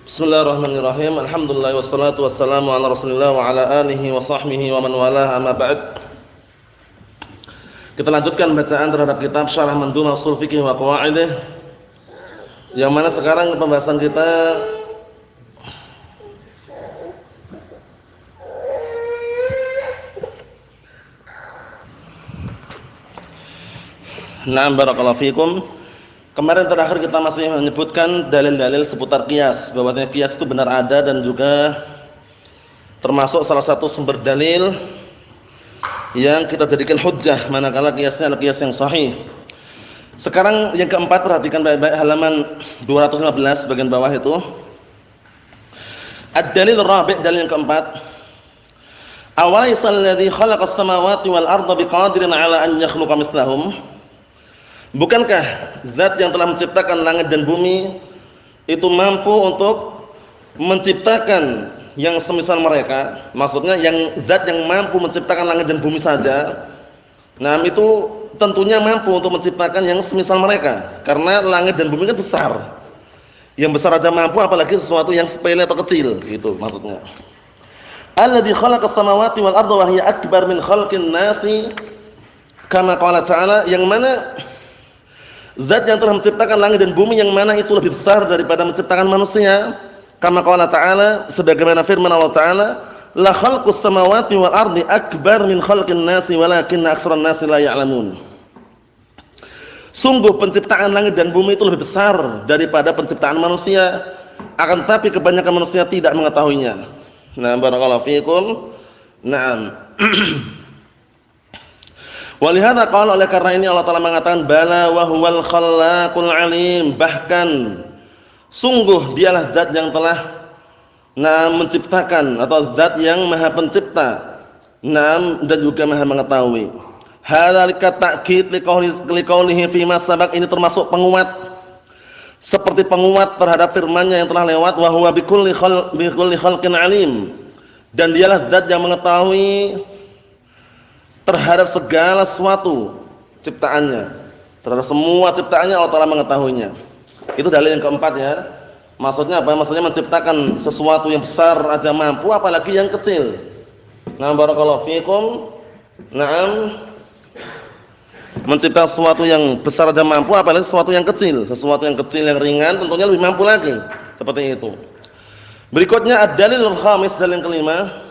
Bismillahirrahmanirrahim. Alhamdulillah wassalatu wassalamu ala Rasulillah wa ala alihi wa sahbihi wa man walah, amma ba'd. Kita lanjutkan bacaan terhadap kitab Syarah Mandhumah Ushul Fiqh wa Qawaidih. Yang mana sekarang pembahasan kita Na'am barakallahu fikum. Kemarin terakhir kita masih menyebutkan dalil-dalil seputar qiyas, bahwasanya qiyas itu benar ada dan juga termasuk salah satu sumber dalil yang kita jadikan hujjah manakala qiyasnya adalah qiyas yang sahih. Sekarang yang keempat, perhatikan baik-baik halaman 215 bagian bawah itu. Ad-dalil rabi', dalil yang keempat. Awaisal ladzi khalaqas samawati wal arda biqadirin 'ala an yakhluqa mislahum. Bukankah zat yang telah menciptakan langit dan bumi itu mampu untuk menciptakan yang semisal mereka? Maksudnya yang zat yang mampu menciptakan langit dan bumi saja, nah itu tentunya mampu untuk menciptakan yang semisal mereka. Karena langit dan bumi kan besar. Yang besar aja mampu, apalagi sesuatu yang sepele atau kecil, gitu maksudnya. Alladzi khalaqas samawati wal arda wa hiya akbar min khalqin nasi, kama qala ta'ala, yang mana zat yang telah menciptakan langit dan bumi yang mana itu lebih besar daripada menciptakan manusia. Kama qala ta'ala, sebagaimana firman Allah Ta'ala, la khalqus samawati wal ardi akbar min khalqin nasi walakinna aktsaran nasi la ya'lamun. Sungguh penciptaan langit dan bumi itu lebih besar daripada penciptaan manusia, akan tetapi kebanyakan manusia tidak mengetahuinya. Nah, barakallahu fiikum. Naam. Walihada qala, oleh karena ini Allah Ta'ala mengatakan bala wa huwal khallaqul alim, bahkan sungguh dialah zat yang telah menciptakan, atau zat yang maha pencipta, dan juga maha mengetahui. Hadzalika ta'kid liqaulihi fi ma sabaq, ini termasuk penguat, seperti penguat terhadap firman-Nya yang telah lewat, wa huwa bikulli khalqin alim, dan dialah zat yang mengetahui terhadap segala sesuatu ciptaannya, terhadap semua ciptaannya Allah Ta'ala mengetahuinya. Itu dalil yang keempat ya. Maksudnya apa? Maksudnya menciptakan sesuatu yang besar aja mampu, apalagi yang kecil. Nah, barakallahu fikum. Naam, menciptakan sesuatu yang besar aja mampu, apalagi sesuatu yang kecil. Sesuatu yang kecil yang ringan tentunya lebih mampu lagi. Seperti itu. Berikutnya ad-dalilul khamis, dalil yang kelima.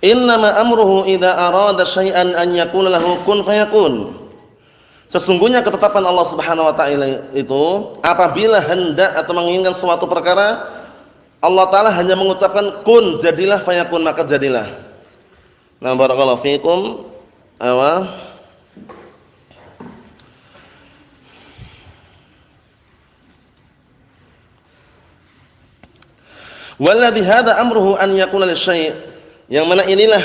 Innama amruhu idza arada syai'an an yaqula lahu kun fayakun. Sesungguhnya ketetapan Allah Subhanahu wa taala itu, apabila hendak atau menginginkan suatu perkara, Allah Taala hanya mengucapkan kun, jadilah, fayakun, maka jadilah. Nah, barakallahu fiikum. Walladhi hadza amruhu an yaqula lisyai', yang mana inilah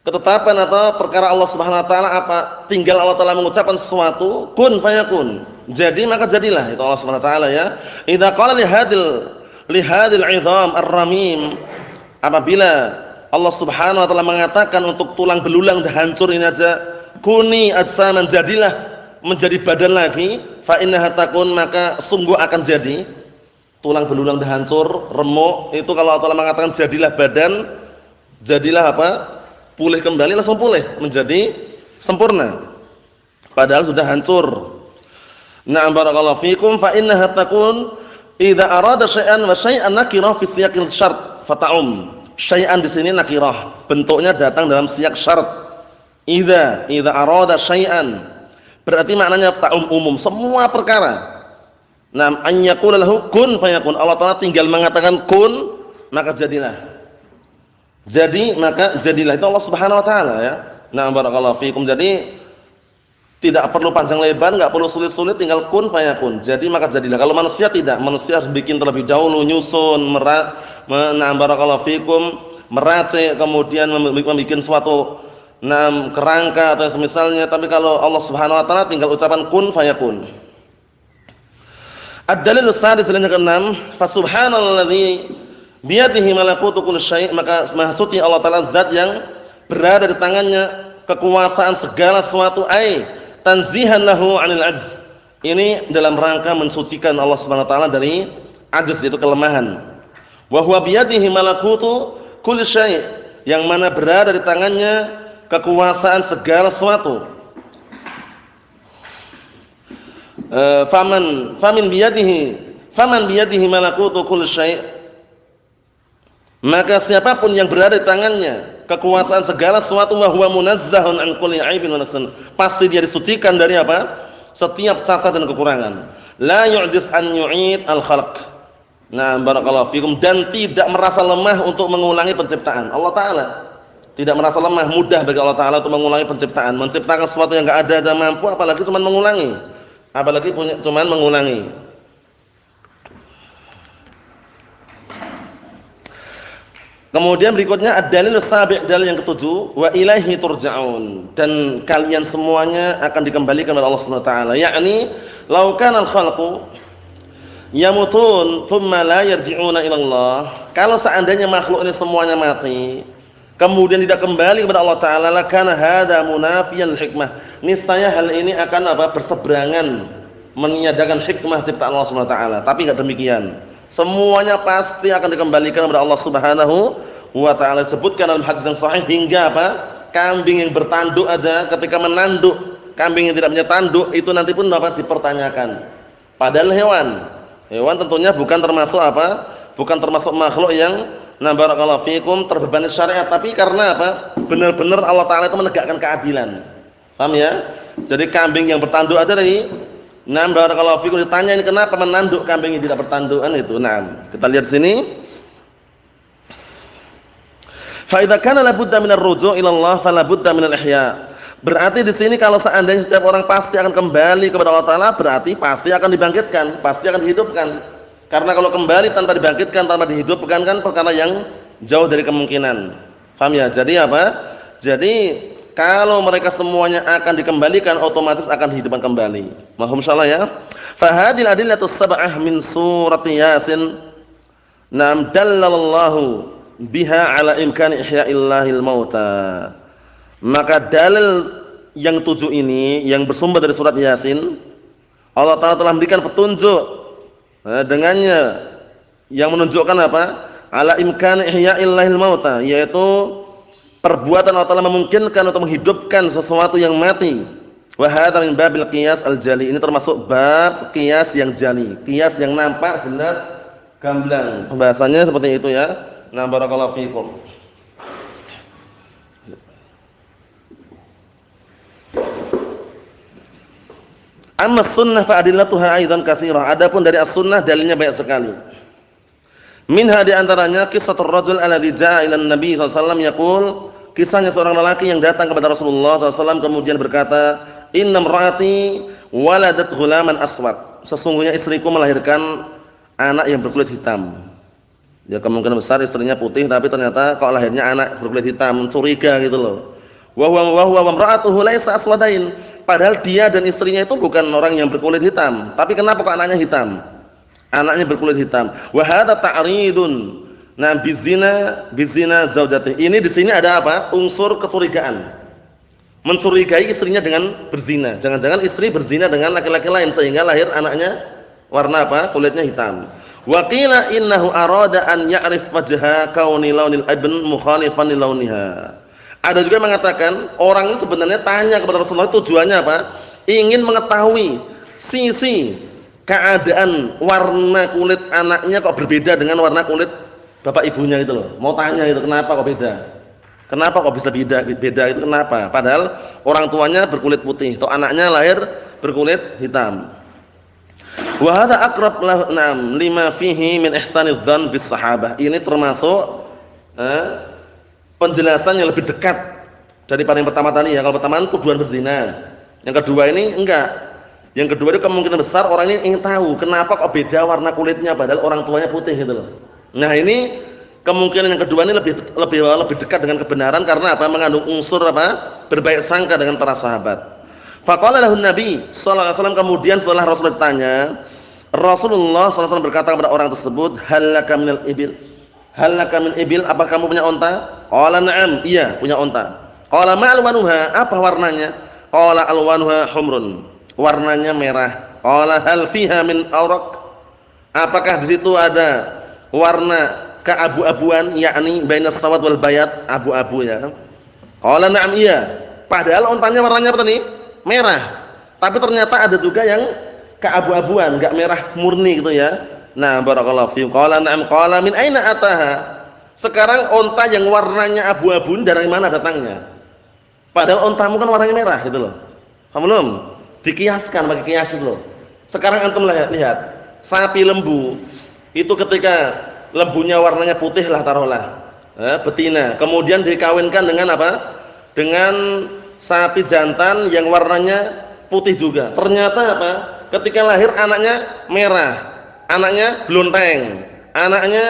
ketetapan atau perkara Allah Subhanahu wa taala, apa? Tinggal Allah Taala mengucapkan sesuatu, kun fayakun, jadi maka jadilah. Itu Allah Subhanahu wa taala ya. Idza qala li hadil 'idham ar-ramim, apabila Allah Subhanahu wa taala mengatakan untuk tulang belulang dah hancur ini aja, kuni ajsaman, jadilah menjadi badan lagi, fa innaha takun, maka sungguh akan jadi. Tulang belulang dah hancur, remuk, itu kalau Allah Taala mengatakan jadilah badan, jadilah apa? Pulih kembali, langsung pulih menjadi sempurna. Padahal sudah hancur. Na'am barakallahu fikum. Fa innaha takun idza arada syai'an wa syai'an nakirah fi siyaqil syart fata'um. Syai'an di sini nakirah, bentuknya datang dalam siyak syarat. Idza arada syai'an, berarti maknanya ta'um, umum, semua perkara. Naam, an yaqula lahu kun fayakun. Allah Ta'ala tinggal mengatakan kun, maka jadilah. Jadi maka jadilah, itu Allah Subhanahu wa taala ya. Nah, barakallahu fikum. Jadi tidak perlu panjang lebar, enggak perlu sulit-sulit, tinggal kun fayakun. Jadi maka jadilah. Kalau manusia tidak, manusia harus bikin terlebih dahulu, nyusun, nah, barakallahu fikum, meracik, kemudian membuat suatu kerangka atau semisalnya. Tapi kalau Allah Subhanahu wa taala tinggal ucapan kun fayakun. Ad-dalilus sadis, dalil yang keenam, fa subhanalladzi biyadihi malakutu kulli syai', maka maha suci Allah Ta'ala, zat yang berada di tangannya kekuasaan segala sesuatu, ai tanzihan lahu 'anil 'ajz. Ini dalam rangka mensucikan Allah Subhanahu wa taala dari Ajz itu kelemahan. Wa huwa biyadihi malakutu kulli syai', yang mana berada di tangannya kekuasaan segala sesuatu. Faman biyadihi malakutu kulli syai', maka siapapun yang berada di tangannya kekuasaan segala sesuatu, wa huwa munazzahun an kulli aibin wa naqsan, pasti dia disucikan dari apa? Setiap cacat dan kekurangan. La yu'jiz an yu'id al-khalq. Nah, barakallahu fikum, dan tidak merasa lemah untuk mengulangi penciptaan. Allah Ta'ala tidak merasa lemah, mudah bagi Allah Ta'ala untuk mengulangi penciptaan. Menciptakan sesuatu yang enggak ada aja mampu, apalagi cuma mengulangi. Apalagi cuma mengulangi. Kemudian berikutnya ad-dalil sabi', dalil yang ketujuh, wa ilaihi turja'un, dan kalian semuanya akan dikembalikan kepada Allah Subhanahu wa taala. Yakni law kana al-khalqu yamutun thumma la yarji'una ila Allah. Kalau seandainya makhluk ini semuanya mati, kemudian tidak kembali kepada Allah Taala, lakana hada munafiyan hikmah. Niscaya hal ini akan apa? Berseberangan, meniadakan hikmah ciptaan Allah Subhanahu wa taala. Tapi enggak demikian. Semuanya pasti akan dikembalikan kepada Allah Subhanahu wa taala. Sebutkan dalam hadis yang sahih hingga apa? Kambing yang bertanduk aja ketika menanduk, kambing yang tidak punya tanduk itu nanti pun dapat dipertanyakan. Padahal hewan tentunya bukan termasuk apa? Bukan termasuk makhluk yang barakallahu fikum terbebani syariat, tapi karena apa? Benar-benar Allah Taala itu menegakkan keadilan. Paham ya? Jadi kambing yang bertanduk aja tadi, barakallahu fikum, ditanya ini kenapa menanduk kambing yang tidak bertanduk kan itu. Kita lihat sini. Fa idza kana la budda min ar-ruju' ila Allah fala budda min al-ihya. Berarti di sini kalau seandainya setiap orang pasti akan kembali kepada Allah Taala, berarti pasti akan dibangkitkan, pasti akan dihidupkan. Karena kalau kembali tanpa dibangkitkan, tanpa dihidupkan kan perkara yang jauh dari kemungkinan. Paham ya? Jadi apa? Jadi kalau mereka semuanya akan dikembalikan, otomatis akan dihidupkan kembali. Mahum insyaallah ya. Fa hadhil adillatus sab'ah min surat Yasin dallallahu biha ala imkani ihya'illahil mauta. Maka dalil yang 7 ini yang bersumber dari surat Yasin, Allah Ta'ala telah memberikan petunjuk dengannya yang menunjukkan apa? Ala imkani ihya'illahil mauta, yaitu perbuatan Allah Ta'ala memungkinkan untuk menghidupkan sesuatu yang mati. Wa hadza min babil qiyas al-jali. Ini termasuk bab qiyas yang jali, qiyas yang nampak jelas gamblang. Pembahasannya seperti itu ya. Barakallahu fiikum. Amma sunnah fa adillatuha aidan katsirah. Adapun dari as-sunnah dalilnya banyak sekali. Minha di antaranya kisahul rajul alladzi jaa ila Nabi sallallahu alaihi wasallam yaqul, kisahnya seorang lelaki yang datang kepada Rasulullah sallallahu alaihi wasallam kemudian berkata, "Inna imraati waladat ghulaman aswad." Sesungguhnya istriku melahirkan anak yang berkulit hitam. Ya kemungkinan besar istrinya putih tapi ternyata kok lahirnya anak berkulit hitam, curiga gitu loh. Wa huwa imra'atuhu laisa aswadain. Padahal dia dan istrinya itu bukan orang yang berkulit hitam, tapi kenapa kok anaknya hitam? Anaknya berkulit hitam. Wa hadza ta'ridun bizina zaujatihi. Ini di sini ada apa? Unsur kecurigaan. Mencurigai istrinya dengan berzina. Jangan-jangan istri berzina dengan laki-laki lain sehingga lahir anaknya warna apa? Kulitnya hitam. Wa qila innahu arada an ya'rif wajha kauni launil ibn mukhalifan li launiha. Ada juga yang mengatakan orang ini sebenarnya tanya kepada Rasulullah, tujuannya apa? Ingin mengetahui sisi keadaan warna kulit anaknya kok berbeda dengan warna kulit bapak ibunya gitu loh. Mau tanya itu kenapa kok beda? Kenapa kok bisa beda itu kenapa? Padahal orang tuanya berkulit putih, atau anaknya lahir berkulit hitam. Wa hadza aqrab lima fihi min ihsanidz dzan bis sahabah. Ini termasuk penjelasan yang lebih dekat daripada yang pertama tadi ya. Kalau pertama tuduhan berzina. Yang kedua ini enggak. Yang kedua itu kemungkinan besar orang ini ingin tahu kenapa kok beda warna kulitnya padahal orang tuanya putih gitu loh. Nah, ini kemungkinan yang kedua ini lebih dekat dengan kebenaran karena apa? Mengandung unsur apa? Berbaik sangka dengan para sahabat. Faqala lahu Nabi sallallahu alaihi wasallam, kemudian setelah Rasul ditanya, Rasulullah sallallahu alaihi wasallam berkata kepada orang tersebut, "Hallaka minal ibil?" Hallaka min ibil, apa kamu punya unta? Qala na'am, iya punya unta. Qala ma alwanuha, apa warnanya? Qala alwanuha humrun, warnanya merah. Qala hal fiha min awraq, Apakah di situ ada warna keabu-abuan, yakni bainas sawad wal bayad, abu-abu ya? Qala na'am iya. Padahal ontanya warnanya apa tadi? Merah. Tapi ternyata ada juga yang keabu-abuan, enggak merah murni gitu ya. Nah, barakallahu fiikum. Qala na'am, qala min aina ataha? Sekarang onta yang warnanya abu-abu dari mana datangnya? Padahal ontamu kan warnanya merah gitu loh. Paham belum? Dikiaskan pakai kias itu loh. Sekarang antum lihat, sapi lembu itu ketika lembunya warnanya putih lah taruhlah, betina. Kemudian dikawinkan dengan apa? Dengan sapi jantan yang warnanya putih juga. Ternyata apa? Ketika lahir anaknya merah, anaknya blonteng, anaknya,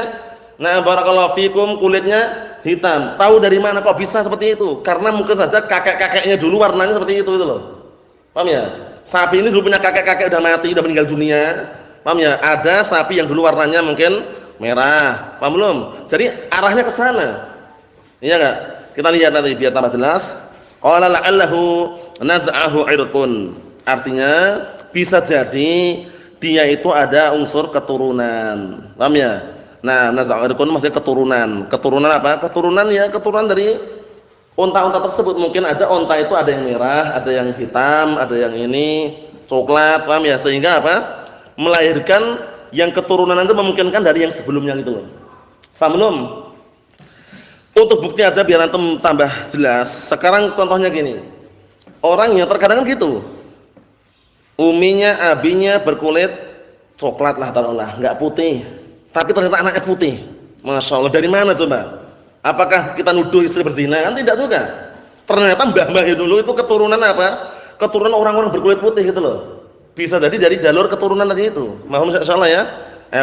nah barakallahu fikum, kulitnya hitam. Tahu dari mana kok bisa seperti itu? Karena mungkin saja kakek-kakeknya dulu warnanya seperti itu loh. Paham ya? Sapi ini dulu punya kakek-kakek udah mati, udah meninggal dunia. Paham ya? Ada sapi yang dulu warnanya mungkin merah. Paham belum? Jadi arahnya ke sana. Iya enggak? Kita lihat nanti biar tambah jelas. Qala la'allahu naz'ahu 'irqun. Artinya bisa jadi dia itu ada unsur keturunan. Paham ya? Nah, naz'ahu 'irqun maksudnya keturunan. Keturunan apa? Keturunan ya, keturunan dari unta-unta tersebut. Mungkin aja unta itu ada yang merah, ada yang hitam, ada yang ini coklat, paham ya? Sehingga apa? Melahirkan yang keturunan itu memungkinkan dari yang sebelumnya gitu loh. Paham belum? Untuk bukti aja biar antum tambah jelas. Sekarang contohnya gini. Orang yang terkadang kan gitu. Uminya, abinya berkulit coklat lah taruhlah, enggak putih. Tapi ternyata anaknya putih. Masya Allah, dari mana coba? Apakah kita nuduh istri berzina? Kan tidak juga. Ternyata mbah-mbahnya dulu itu keturunan apa? Keturunan orang-orang berkulit putih gitu loh. Bisa jadi dari jalur keturunan tadi itu. Mohon insyaallah ya.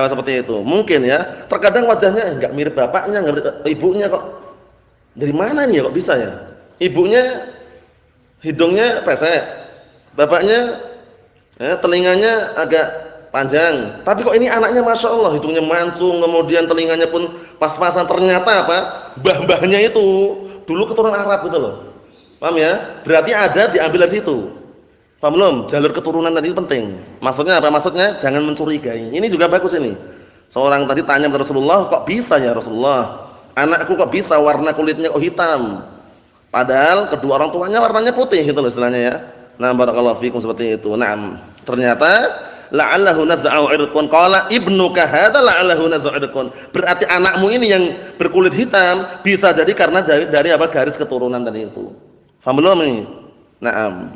Seperti itu. Mungkin ya. Terkadang wajahnya enggak mirip bapaknya, enggak mirip ibunya kok. Dari mana nih kok bisa ya? Ibunya hidungnya pesek. Bapaknya telinganya agak panjang. Tapi kok ini anaknya Masya Allah hidungnya mancung, kemudian telinganya pun pas-pasan. Ternyata apa? Mbah-mbahnya itu dulu keturunan Arab gitu loh. Paham ya? Berarti ada diambil dari situ. Paham belum? Jalur keturunan tadi penting. Maksudnya apa? Maksudnya jangan mencurigai. Ini juga bagus ini. Seorang tadi tanya kepada Rasulullah, kok bisa ya Rasulullah? Anakku kok bisa warna kulitnya kok hitam? Padahal kedua orang tuanya warnanya putih gitu loh istilahnya ya. Nah, barakallahu fikum seperti itu. Nah, ternyata la'allahu naz'a'u 'irqun. Qala ibnuka hadza la'allahu naz'a'u 'irqun. Berarti anakmu ini yang berkulit hitam bisa jadi karena dari apa? Garis keturunan tadi itu. Paham belum ini? Naam.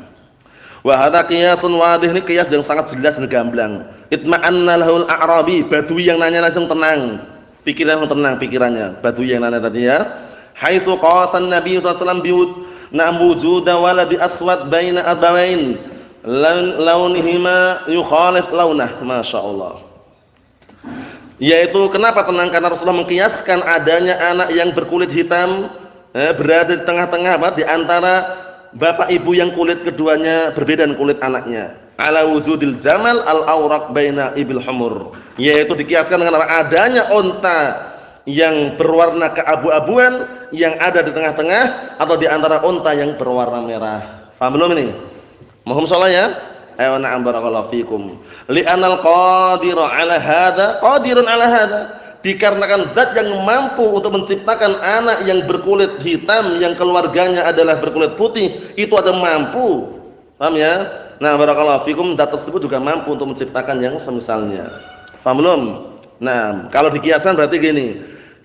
Wa hadza qiyasun wadih, ini qiyas yang sangat jelas dan gamblang. Itma'anna lahul a'rabi, badui yang nanya langsung tenang. Pikirannya tenang pikirannya. Badui yang nanya tadi ya. Haitsu qasan Nabi sallallahu alaihi wasallam biwud na'am wujuda waladi aswad baina abawain launihima yukhalif launah. Masyaallah. Yaitu kenapa tenang? Karena Rasulullah mengkiaskan adanya anak yang berkulit hitam berada di tengah-tengah apa? Di antara bapak ibu yang kulit keduanya berbeda dengan kulit anaknya. Ala wujudil jamal al-awraq baina ibil humur. Yaitu dikiaskan dengan adanya unta yang berwarna keabu-abuan yang ada di tengah-tengah atau di antara unta yang berwarna merah. Paham belum ini? Mohon salah ya. Ayo na'am barakallahu fikum. Li'anal qadiru 'ala hadza qadirun 'ala hadza. Dikarenakan zat yang mampu untuk menciptakan anak yang berkulit hitam yang keluarganya adalah berkulit putih, itu ada mampu. Paham ya? Nah, barakallahu fikum, zat tersebut juga mampu untuk menciptakan yang semisalnya. Paham belum? Nah, kalau dikiaskan berarti gini.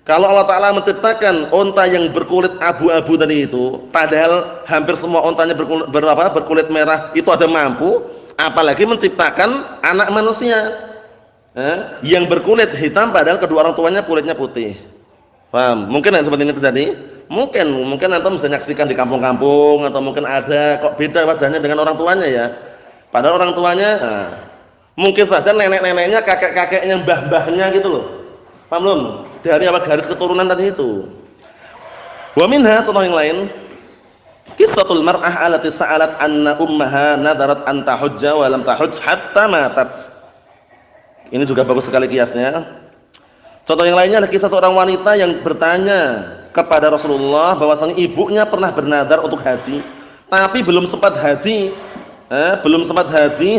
Kalau Allah Ta'ala menciptakan unta yang berkulit abu-abu tadi itu, padahal hampir semua untanya berkulit merah, itu ada mampu, apalagi menciptakan anak manusia yang berkulit hitam padahal kedua orang tuanya kulitnya putih. Paham? Mungkin yang seperti ini terjadi? Mungkin antum bisa menyaksikan di kampung-kampung, atau mungkin ada kok beda wajahnya dengan orang tuanya ya. Padahal orang tuanya mungkin saja nenek-neneknya, kakek-kakeknya, mbah-mbahnya gitu loh. Paham belum? Dari apa garis keturunan tadi itu. Wa minha, contoh yang lain, qissatul mar'ah allati sa'alat anna ummaha nadarat an tahujja wa lam tahujj hatta matat. Ini juga bagus sekali kiasnya. Contoh yang lainnya adalah kisah seorang wanita yang bertanya kepada Rasulullah bahwasanya ibunya pernah bernadar untuk haji, tapi belum sempat haji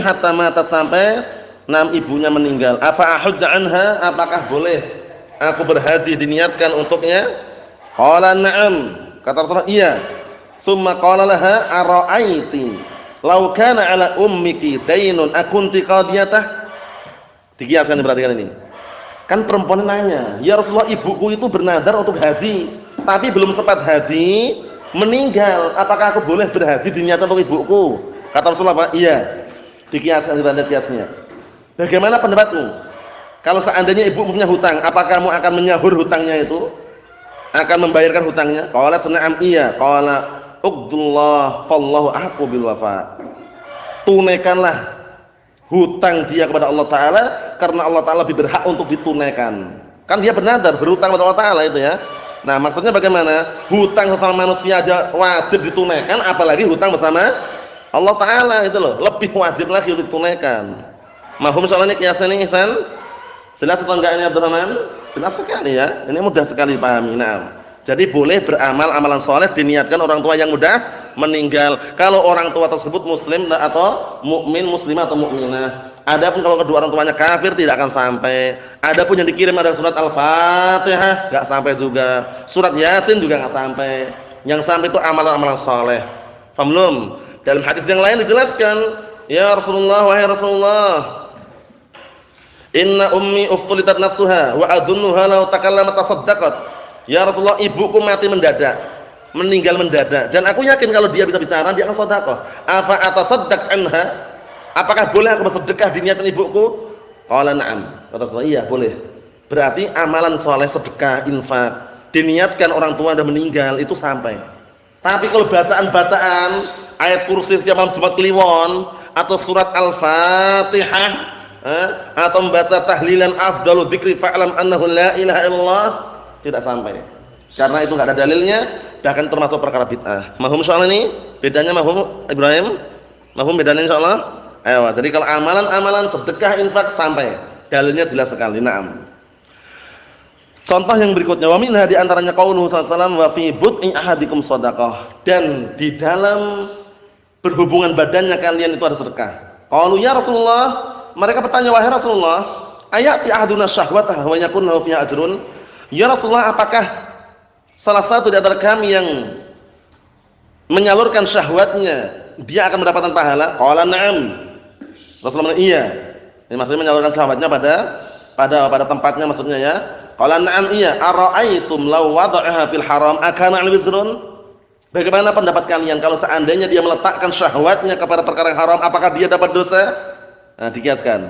hatta matat, sampai ibunya meninggal. Afa ahujja anha? Apakah boleh aku berhaji diniatkan untuknya? Qala na'am. Kata Rasulullah, iya. Tsumma qala laha ara'aiti law kana 'ala ummiki dainun akunti qadiyatah? Dikiaskan, perhatikan ini. Kan perempuan nanya, "Ya Rasulullah, ibuku itu bernadar untuk haji, tapi belum sempat haji, meninggal. Apakah aku boleh berhaji diniatkan untuk ibuku?" Kata Rasulullah, "Iya." Dikiaskan, kita lihat kiasnya. Bagaimana pendapatmu? Kalau seandainya ibu punya hutang, apakah kamu akan menyahur hutangnya itu? Akan membayarkan hutangnya? Qalat na'am, iya. Qala uqdullah fallahu ahqqu bil wafa. Tunaikanlah hutang dia kepada Allah Ta'ala, karena Allah Ta'ala lebih berhak untuk ditunaikan. Kan dia bernadar, berhutang kepada Allah Ta'ala itu ya. Nah, maksudnya bagaimana? Hutang bersama manusia aja wajib ditunaikan, apalagi hutang bersama Allah Ta'ala itu loh, lebih wajib lagi untuk ditunaikan. Mahum soalnya kiasan ini, Ihsan? Jelas atau enggak ini Abdurrahman? Jelas sekali ya. Ini mudah sekali dipahami. Nah, jadi boleh beramal amalan soleh diniatkan orang tua yang mudah meninggal. Kalau orang tua tersebut muslim atau mukmin, muslimah atau mukminah. Adapun kalau kedua orang tuanya kafir tidak akan sampai. Adapun yang dikirim ada surat Al-Fatihah enggak sampai juga. Surat Yasin juga enggak sampai. Yang sampai itu amalan-amalan soleh. Paham belum? Dalam hadis yang lain dijelaskan, ya Rasulullah, wahai Rasulullah, inna ummi uftulitat nafsuha wa adunnuha law takallamat tasaddaqat. Ya Rasulullah, ibuku mati mendadak, meninggal mendadak, dan aku yakin kalau dia bisa bicara dia akan sedekah. Afa atasaddaq anha? Apakah boleh aku bersedekah diniatkan ibuku? Qala na'am. Kata Rasulullah, iya boleh. Berarti amalan soleh, sedekah, infak diniatkan orang tua sudah meninggal itu sampai. Tapi kalau bacaan-bacaan ayat kursi setiap malam Jumat Kliwon atau surat Al-Fatihah, atau membaca tahlilan afdalu dzikri fa'lam annahu la ilaha illallah, tidak sampai. Karena itu enggak ada dalilnya, bahkan termasuk perkara bid'ah. Mahum soal ini? Bedanya mahum Ibrahim? Mahum bedanya insyaallah? Ayo, jadi kalau amalan-amalan sedekah, infak sampai. Dalilnya jelas sekali. Naam. Contoh yang berikutnya, wa minha di antaranya qauluhu sallallahu alaihi wasallam wa fi bud'i ahadikum shadaqah, dan di dalam berhubungan badannya kalian itu ada sedekah. Qalu ya Rasulullah, mereka bertanya, wahai Rasulullah, ayati ahaduna syahwatah wa yakun lahu fiha ajrun? Ya Rasulullah, apakah salah satu di antara kami yang menyalurkan syahwatnya dia akan mendapatkan pahala? Qala na'am. Rasulullah, iya. Ini maksudnya menyalurkan syahwatnya pada tempatnya maksudnya ya. Qala na'am, iya. Ara'aitum law wada'aha fil haram akana 'al wizrun? Bagaimana pendapat kalian kalau seandainya dia meletakkan syahwatnya kepada perkara yang haram, apakah dia dapat dosa? Nah, dikiaskan.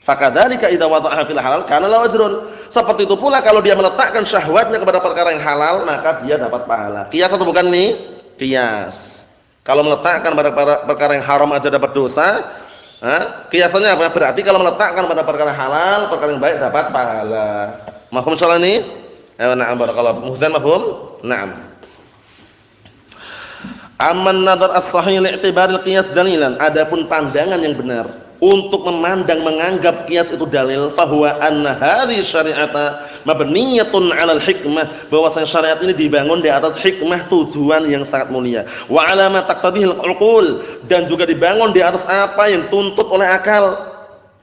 Fakadzalika idza wada'aha fil halal kana lahu ajrun. Seperti itu pula kalau dia meletakkan syahwatnya kepada perkara yang halal, maka dia dapat pahala. Kias atau bukan nih? Kias. Kalau meletakkan pada perkara yang haram aja dapat dosa, kiasannya apa? Berarti kalau meletakkan pada perkara halal, perkara yang baik dapat pahala. Mafhum soal ini? Na'am barakallahu. Muhsan mafhum? Na'am. Amman nadar as-sahih li'tibaril qiyas dalilan. Adapun pandangan yang benar untuk memandang menganggap qiyas itu dalil, fahuwa anna hadhihi syari'ata mabniyatun 'alal hikmah, bahwasanya syariat ini dibangun di atas hikmah, tujuan yang sangat mulia, wa 'ala ma taqtadihil 'uqul, dan juga dibangun di atas apa yang tuntut oleh akal,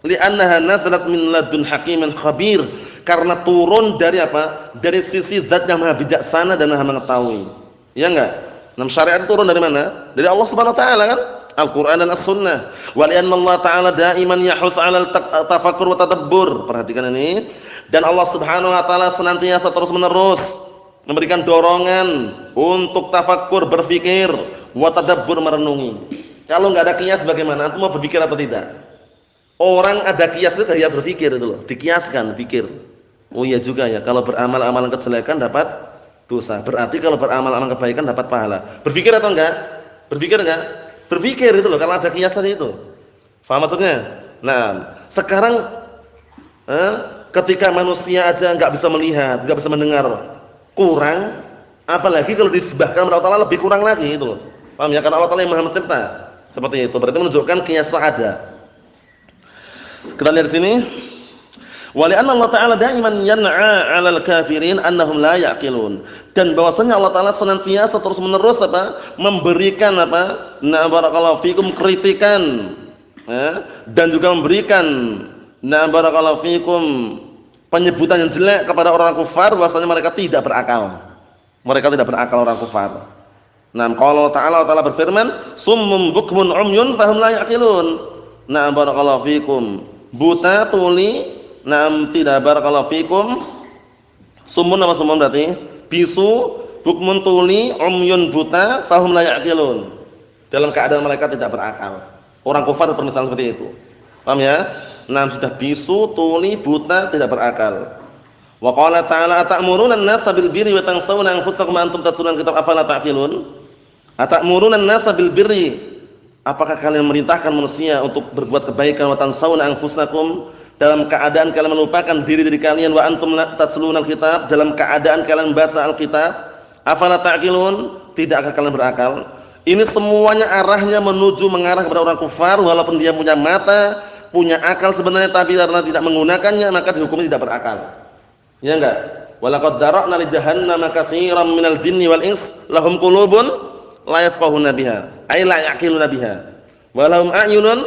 li'annaha nazalat min ladun hakimin khabir, karena turun dari apa? Dari sisi zat yang maha bijaksana dan maha mengetahui. Ya enggak? Nah, syariat turun dari mana? Dari Allah Subhanahu wa taala kan? Al-Qur'an dan As-Sunnah. Wa li'anna Allah Ta'ala daiman yahus 'alal tafakkur wa tadabbur. Perhatikan ini. Dan Allah Subhanahu wa taala senantiasa terus-menerus memberikan dorongan untuk tafakkur, berpikir, wa tadabbur, merenungi. Kalau enggak ada qiyas bagaimana? Antum mau berpikir atau tidak? Orang ada qiyas itu dia berpikir itu loh, dikiaskan, pikir. Oh iya juga ya, kalau beramal amalan kejelekan dapat dosa. Berarti kalau beramal amalan kebaikan dapat pahala. Berpikir atau enggak? Berpikir enggak? Berpikir itu loh, kalau ada kiasan itu. Faham maksudnya? Nah, sekarang ketika manusia aja enggak bisa melihat, enggak bisa mendengar, kurang, apalagi kalau disebahkan kepada Allah Ta'ala lebih kurang lagi itu loh. Paham ya? Karena Allah Ta'ala yang Maha Mencipta. Seperti itu. Berarti menunjukkan kias ada. Kita lihat di sini. Wa li'anna Allah Ta'ala daiman yan'a 'alal kafirin annahum la ya'qilun. Dan bahwasanya Allah Ta'ala senantiasa terus-menerus memberikan na barakallahu fikum kritikan dan juga memberikan barakallahu fikum penyebutan yang jelek kepada orang kufar bahwasanya mereka tidak berakal. Mereka tidak berakal orang kufar. Kalau Allah Ta'ala berfirman, "Summum bukmun umyun fahum la yaqilun." Barakallahu fikum. Buta, tuli, tidak barakallahu fikum. Summun apa summun berarti? Bisu, bukmun tuli, umyun buta, fahum la yaqilun. Dalam keadaan mereka tidak berakal. Orang kufar permisalan seperti itu. Paham ya? Sudah bisu, tuli, buta, tidak berakal. Wa qala ta'ala atamuruna an-nasa bil birri wa tansawna anfusakum wa antum tatluna al-kitab afala ta'qilun? Atamuruna an-nasa bil birri? Apakah kalian memerintahkan manusia untuk berbuat kebaikan wa tansawna anfusakum dalam keadaan kalian melupakan diri kalian wa antum tatluna al-kitab dalam keadaan kalian membaca al-kitab? Afala ta'qilun? Tidakkah kalian berakal? Ini semuanya arahnya mengarah kepada orang kufar walaupun dia punya mata, punya akal sebenarnya tapi karena tidak menggunakannya maka dihukumi tidak berakal. Ya enggak? Walaqad dara'na li jahannama katsiran minal jinni wal ins lahum qulubun la yafqahuna biha ay la yaqiluna biha wa lahum a'yunun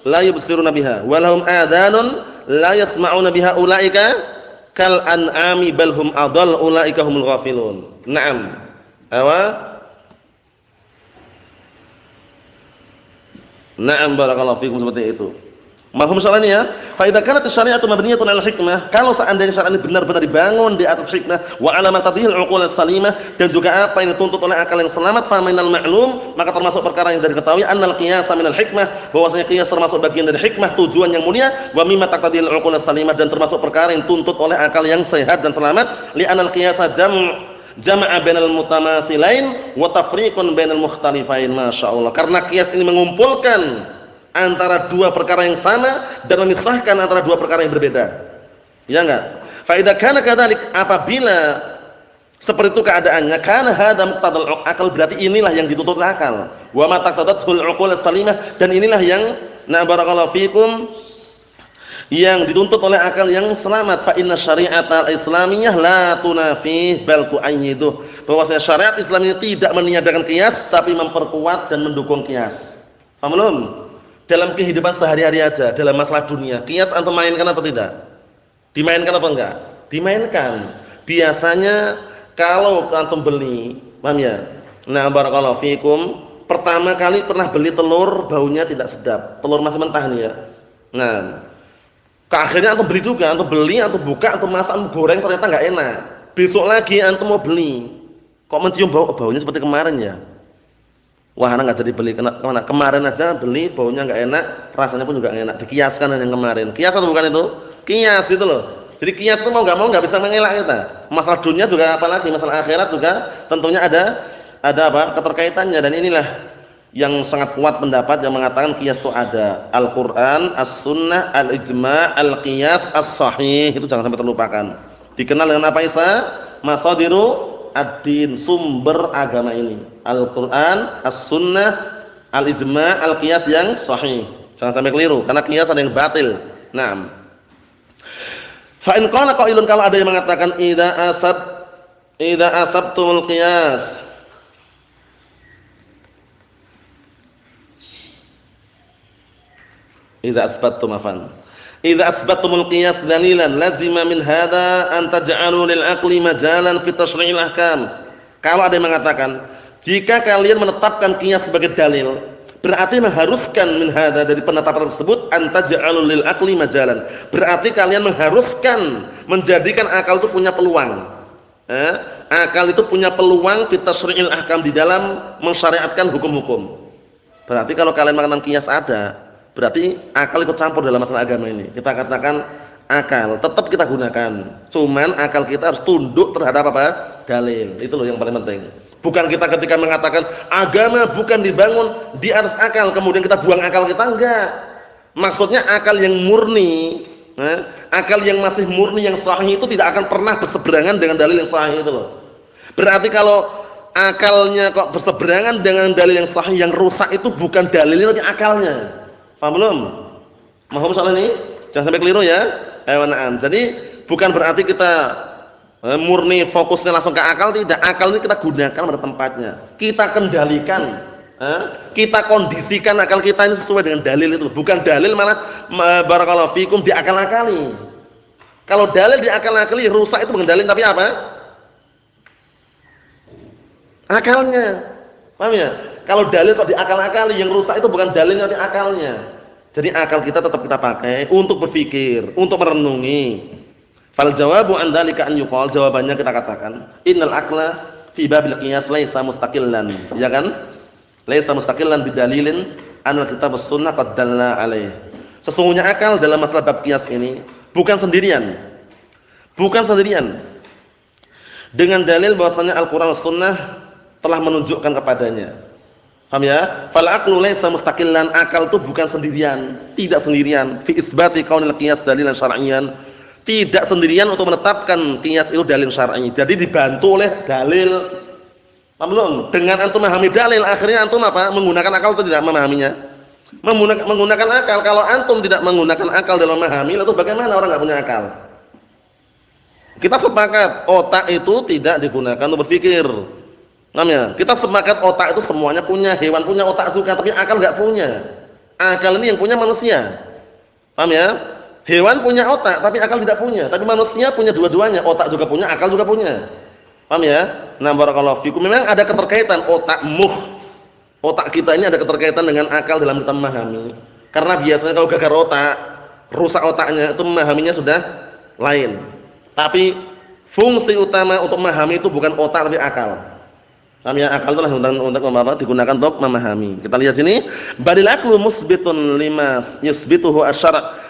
la yubsiruna biha wa lahum adhanun la yasma'una biha ulaika kal an'ami bal hum adall ulaika humul ghafilun. Naam. Naam barakallahu fikum seperti itu. Mahum soalnya ya, fa idza kanat syari'atu mabniyatun 'ala hikmah, kalau seandainya syariat ini benar-benar dibangun di atas hikmah wa 'ala matadhil 'uqul salimah dan juga apa yang dituntut oleh akal yang selamat, fa minal ma'lum, maka termasuk perkara yang dari ketahui annal qiyas minal hikmah, bahwasanya qiyas termasuk bagian dari hikmah, tujuan yang mulia, wa mimma taqtadil 'uqul salimah dan termasuk perkara yang dituntut oleh akal yang sehat dan selamat, li anal qiyasa jama'a bainal mutamathilain wa tafriqun bainal mukhtalifain. Masyaallah, karena qiyas ini mengumpulkan antara dua perkara yang sama dan memisahkan antara dua perkara yang berbeda. Ya enggak? Fa idza kana kadzalik, apabila seperti itu keadaannya, kana hadza muqtadal akal, berarti inilah yang dituntut akal. Wa ma taqtadatul uqul salimah, dan inilah yang barakallahu fikum yang dituntut oleh akal yang selamat. Fa inna syari'atal islamiyah la tunafi bal tu'ayyidu, bahwasanya syariat Islam ini tidak meniadakan qiyas tapi memperkuat dan mendukung qiyas. Paham belum? Dalam kehidupan sehari-hari aja, dalam masalah dunia, qiyas antum mainkan apa tidak? Dimainkan apa enggak? Dimainkan. Biasanya kalau antum beli, paham ya? Barakallahu fikum, pertama kali pernah beli telur, baunya tidak sedap. Telur masih mentah nih ya. Akhirnya antum beli juga, antum beli, antum buka, antum masak, antum goreng, ternyata enggak enak. Besok lagi antum mau beli, kok mencium baunya seperti kemarin ya? Wah, anak enggak jadi beli. Kemarin aja beli, baunya enggak enak, rasanya pun juga enggak enak. Dikiaskan yang kemarin. Kias atau bukan itu? Kias itu loh. Jadi kias itu mau enggak bisa mengelak kita. Masalah dunia juga apalagi masalah akhirat juga tentunya ada apa? Keterkaitannya, dan inilah yang sangat kuat pendapat yang mengatakan kias itu ada. Al-Qur'an, As-Sunnah, Al-Ijma', Al-Qiyas, As-Sahih. Itu jangan sampai terlupakan. Dikenal dengan apa Isa? Masadiru ad-din, sumber agama ini. Al-Qur'an, As-Sunnah, Al-Ijma', Al-Qiyas yang sahih. Jangan sampai keliru karena qiyas ada yang batil. Naam. Fa in qala qailun, kalau ada yang mengatakan idza asabtumul qiyas, idza asbattumul qiyas dalilan lazima min hadza an taj'alu lil aqli majalan fi tashri'il ahkam. Kalau ada yang mengatakan jika kalian menetapkan qiyas sebagai dalil, berarti mengharuskan min hadza, dari penetapan tersebut, an taj'alu lil aqli majalan, berarti kalian mengharuskan, menjadikan akal itu punya peluang. Akal itu punya peluang fi tashri'il ahkam, di dalam mensyariatkan hukum-hukum. Berarti kalau kalian mengatakan qiyas ada, berarti akal ikut campur dalam masalah agama ini. Kita katakan akal tetap kita gunakan, cuman akal kita harus tunduk terhadap apa? Dalil. Itu loh yang paling penting. Bukan kita ketika mengatakan agama bukan dibangun di atas akal, kemudian kita buang akal kita, enggak. Maksudnya akal yang murni, akal yang masih murni, yang sahih itu tidak akan pernah berseberangan dengan dalil yang sahih itu loh. Berarti kalau akalnya kok berseberangan dengan dalil yang sahih, yang rusak itu bukan dalilnya tapi akalnya. Paham belum? Mahum soal ini? Jangan sampai keliru ya. Na'am. Jadi bukan berarti kita murni fokusnya langsung ke akal, tidak. Akal ini kita gunakan pada tempatnya. Kita kendalikan Kita kondisikan akal kita ini sesuai dengan dalil itu. Bukan dalil malah barakallahu fikum diakal-akali. Kalau dalil diakal-akali rusak itu bukan dalil tapi apa? Akalnya. Paham ya? Kalau dalil kok diakal-akali, yang rusak itu bukan dalilnya tapi akalnya. Jadi akal kita tetap kita pakai untuk berpikir, untuk merenungi. Fal jawabu an dzalika an yuqal, jawabannya kita katakan, innal aqla fi babil qiyas laisa mustaqillan. Ya kan? Laisa mustaqillan bidalilin anal kitab was sunnah qad dalla alaih. Sesungguhnya akal dalam masalah bab qiyas ini bukan sendirian. Bukan sendirian. Dengan dalil bahwasanya Al-Qur'an dan Sunnah telah menunjukkan kepadanya. Paham ya? Fal aqlu laisa mustaqillan, akal itu bukan sendirian, tidak sendirian fi isbati kaunil qiyas dalilan syar'iyyan, tidak sendirian untuk menetapkan qiyas itu dalil syar'i. Jadi dibantu oleh dalil. Paham belum? Dengan antum memahami dalil, akhirnya antum apa? Menggunakan akal atau tidak memahaminya? Menggunakan akal. Kalau antum tidak menggunakan akal dalam memahami, lalu bagaimana orang enggak punya akal? Kita sepakat otak itu tidak digunakan untuk berpikir. Namanya, kita sepakat otak itu semuanya punya, hewan punya otak juga, tapi akal enggak punya. Akal ini yang punya manusia. Paham ya? Hewan punya otak, tapi akal tidak punya. Tapi manusia punya dua-duanya, otak juga punya, akal juga punya. Paham ya? Nah, barakallahu fikum. Memang ada keterkaitan otak kita ini ada keterkaitan dengan akal dalam kita memahami. Karena biasanya kalau gagal otak, rusak otaknya, itu memahaminya sudah lain. Tapi fungsi utama untuk memahami itu bukan otak tapi akal. Paham ya? Akal itulah untuk digunakan untuk memahami. Kita lihat sini, balil aqlu musbitun lima yusbituhu asy-syara'.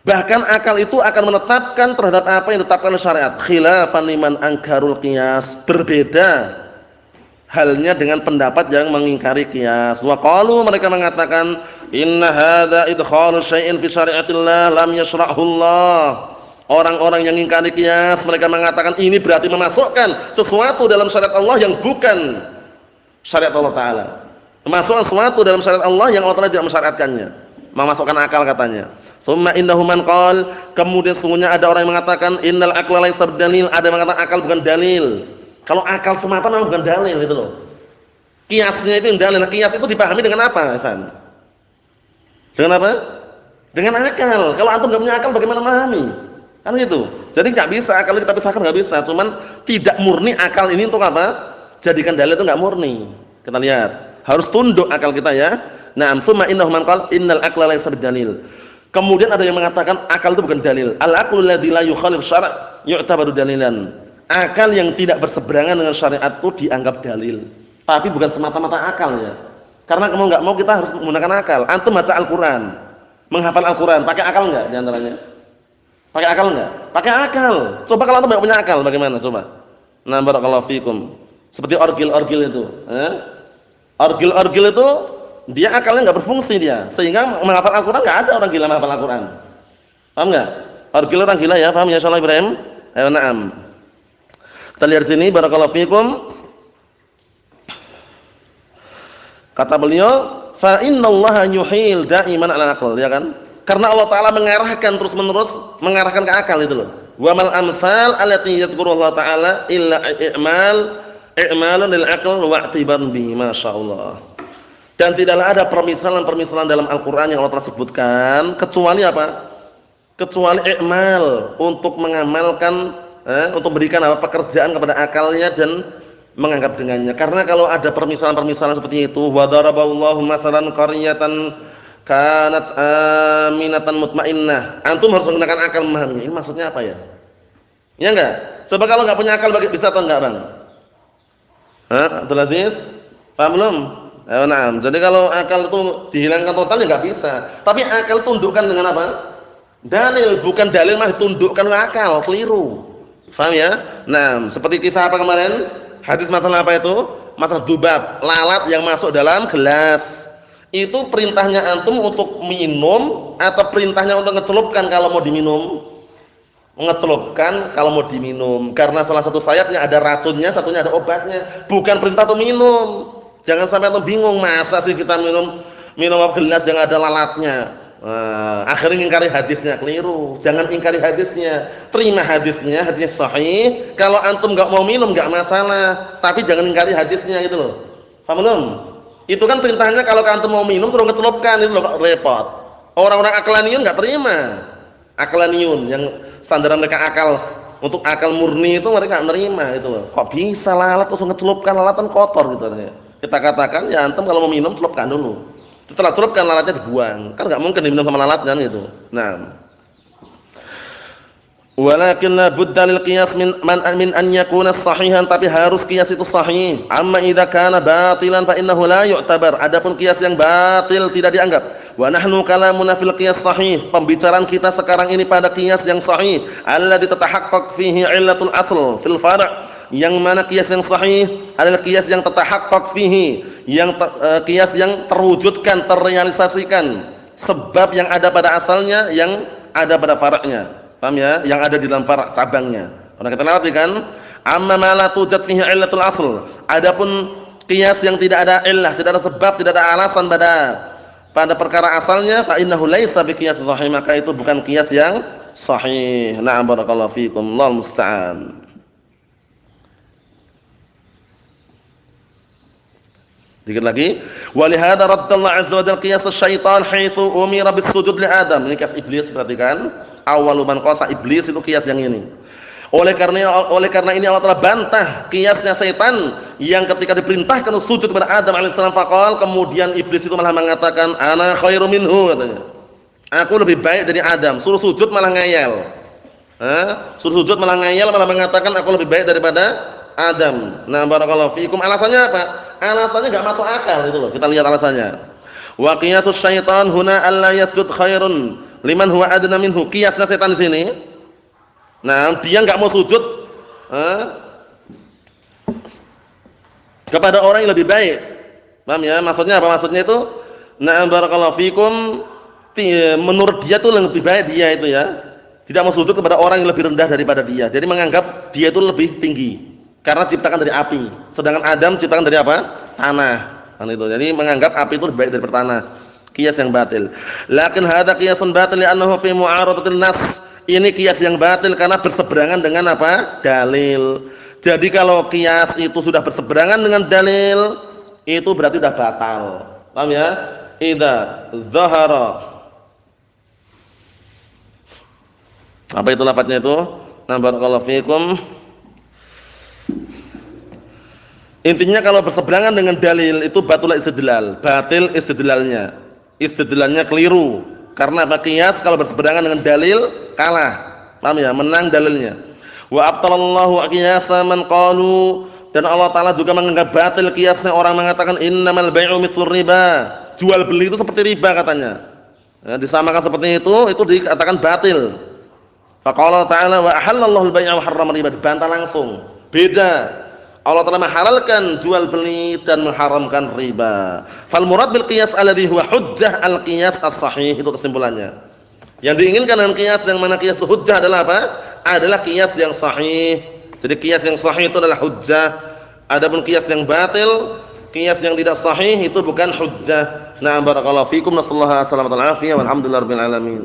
Bahkan akal itu akan menetapkan terhadap apa yang ditetapkan oleh syariat. Khilafan liman angkarul qiyas, berbeda halnya dengan pendapat yang mengingkari qiyas. Wa qalu, mereka mengatakan, inna hadza idkhalu syai'in fi syari'atillah lam yashra'hu Allah. Orang-orang yang mengingkari qiyas, mereka mengatakan ini berarti memasukkan sesuatu dalam syariat Allah yang bukan syariat Allah Ta'ala. Memasukkan sesuatu dalam syariat Allah yang Allah Ta'ala tidak mensyariatkannya. Memasukkan akal katanya. Tsumma innahu man qala, kemudian sesungguhnya ada orang yang mengatakan innal aqla laysa bidalil, ada yang mengatakan akal bukan dalil. Kalau akal semata memang bukan dalil itu loh. Qiyasnya itu yang dalil. Nah, qiyas itu dipahami dengan apa, Hasan? Dengan apa? Dengan akal. Kalau antum enggak punya akal bagaimana memahami? Kan gitu. Jadi enggak bisa akal kita pisahkan, enggak bisa. Cuman tidak murni akal ini untuk apa? Jadikan dalil itu enggak murni. Kita lihat. Harus tunduk akal kita ya. Naam, tsumma innahu man qala innal aqla laysa bidalil. Kemudian ada yang mengatakan akal itu bukan dalil. Al-aqlu alladzi la yukhalif syara' yu'tabaru dalilan. Akal yang tidak berseberangan dengan syariat itu dianggap dalil. Tapi bukan semata-mata akal ya. Karena mau enggak mau kita harus menggunakan akal. Antum baca Al-Qur'an, menghafal Al-Qur'an, pakai akal enggak di antaranya? Pakai akal enggak? Pakai akal. Coba kalau antum enggak punya akal bagaimana coba? Nah, barakallahu fikum. Seperti orgil-orgil itu, Orgil-orgil itu dia akalnya enggak berfungsi dia, sehingga menghafal Al-Qur'an enggak ada orang gila menghafal Al-Qur'an. Paham enggak? Orgil orang gila ya, paham ya insyaallah Ibrahim? Ayo na'am. Kita lihat sini barakallahu fikum. Kata beliau, fa innallaha yuhil da'iman 'ala aql, ya kan? Karena Allah Ta'ala mengarahkan terus-menerus mengarahkan ke akal itu loh. Wa mal amsal allati yadhkurullah Ta'ala illa i'malun lil aql wa i'tibarun bihi, masyaallah. Dan tidaklah ada permisalan-permisalan dalam Al-Qur'an yang Allah telah sebutkan kecuali apa? Kecuali i'mal, untuk mengamalkan, untuk memberikan apa? Pekerjaan kepada akalnya dan menganggap dengannya. Karena kalau ada permisalan-permisalan seperti itu, wa daraballahu masalan qaryatan kanat aminatan mutmainnah. Antum harus menggunakan akal memahami. Ini maksudnya apa ya? Ya enggak? Coba kalau enggak punya akal bisa atau enggak, Bang? Abdul Aziz? Paham belum? Ayo, na'am. Jadi kalau akal itu dihilangkan total ya enggak bisa. Tapi akal tundukkan dengan apa? Dalil, bukan dalil mah ditundukkan oleh akal, keliru. Paham ya? Nah, seperti kisah apa kemarin? Hadis masalah apa itu? Masalah dubab, lalat yang masuk dalam gelas. Itu perintahnya antum untuk minum atau perintahnya untuk ngecelupkan kalau mau diminum? Ngecelupkan kalau mau diminum. Karena salah satu sayapnya ada racunnya, satunya ada obatnya. Bukan perintah untuk minum. Jangan sampai antum bingung, masa sih kita minum gelas yang ada lalatnya. Akhirnya ingkari hadisnya, keliru. Jangan ingkari hadisnya, terima hadisnya, hadis sahih. Kalau antum enggak mau minum enggak masalah, tapi jangan ingkari hadisnya gitu loh. Paham belum? Itu kan perintahnya kalau antum mau minum suruh kecelupkan, itu loh repot. Orang-orang aklaniun enggak terima. Aklaniun yang standar mereka akal, untuk akal murni itu mereka enggak nerima itu loh. Kok bisa lalat terus ngecelupkan, lalat kan kotor gitu katanya. Kita katakan ya antum kalau mau minum celupkan dulu. Setelah celupkan lalatnya dibuang. Kan enggak mungkin diminum sama lalat kan gitu. Nah, walakin la budda lil qiyas min an yakuna sahihan, tapi harus qiyas itu sahih. Amma idza kana batilan fa innahu la yu'tabar. Adapun qiyas yang batil tidak dianggap. Wa nahnu kalamuna fil qiyas sahih. Pembicaraan kita sekarang ini pada qiyas yang sahih, alladzi tatahaqqaq fihi illatul asl fil far'. Yang mana qiyas yang sahih adalah qiyas yang tatahaqqaq fihi, yang qiyas yang terwujudkan, terrealisasikan sebab yang ada pada asalnya yang ada pada far'nya. Paham ya? Yang ada di dalam far' cabangnya. Karena kita lewati kan, amma ma la tujad fihi illatul asl. Adapun qiyas yang tidak ada illah, tidak ada sebab, tidak ada alasan pada perkara asalnya, fa innahu laisa bi qiyas sahih, maka itu bukan qiyas yang sahih. Na'am barakallahu fikum, Allahu musta'an. Dikit lagi, wa li hadza raddallahu azza wa jalla qiyas asy-syaitan haitsu umira bis-sujud li Adam. Ini qiyas iblis, perhatikan. Awalu man qasa, iblis itu qiyas yang ini. Oleh karena ini Allah telah bantah qiyasnya setan yang ketika diperintahkan sujud kepada Adam alaihissalam faqal, kemudian iblis itu malah mengatakan ana khairum minhu, katanya. Aku lebih baik dari Adam. Suruh sujud malah ngeyel. Suruh sujud malah ngeyel, malah mengatakan aku lebih baik daripada Adam. Nah, barakallahu fiikum. Alasannya apa? Alasannya enggak masuk akal itu loh. Kita lihat alasannya. Wa qiyasus syaitan huna alla yasjud khairun liman huwa adna minhu. Qiyasnya setan di sini. Nah, dia enggak mau sujud kepada orang yang lebih baik. Paham ya? Maksudnya apa? Maksudnya itu na'am barakallahu fikum, menurut dia itu lebih baik dia itu ya. Tidak mau sujud kepada orang yang lebih rendah daripada dia. Jadi menganggap dia itu lebih tinggi karena diciptakan dari api. Sedangkan Adam diciptakan dari apa? Tanah. Kan itu. Jadi menganggap api itu lebih baik daripada tanah. Qiyas yang batil. Lakin hadza qiyasun batil li'annahu fi mu'aradatil nas. Ini qiyas yang batil karena berseberangan dengan apa? Dalil. Jadi kalau qiyas itu sudah berseberangan dengan dalil, itu berarti sudah batal. Paham ya? Idza dzahara. Apa itu lafadznya itu? Nah, barakallahu fikum. Intinya kalau berseberangan dengan dalil itu batul istidlal, batil istidlalnya. Istidlalnya keliru. Karena apa? Qiyas kalau berseberangan dengan dalil kalah. Paham ya? Menang dalilnya. Wa abtalallahu qiyasa man qalu, dan Allah taala juga menganggap batil qiyasnya orang mengatakan innamal bai'u mithlur riba. Jual beli itu seperti riba katanya. Ya, disamakan seperti itu dikatakan batil. Faqala ta'ala wa ahallallahu al-bai'a wa harrama riba. Dibantah langsung. Beda. Allah telah menghalalkan jual beli dan mengharamkan riba. Fal murad bil qiyas alladhi huwa hujjah al qiyas as-sahih, itu kesimpulannya. Yang diinginkan dengan qiyas yang mana qiyas itu hujjah adalah apa? Adalah qiyas yang sahih. Jadi qiyas yang sahih itu adalah hujjah. Adapun qiyas yang batil, qiyas yang tidak sahih itu bukan hujjah. Na'am barakallahu fikum, nasallahu alaihi wa sallam, walhamdulillahirabbil alamin.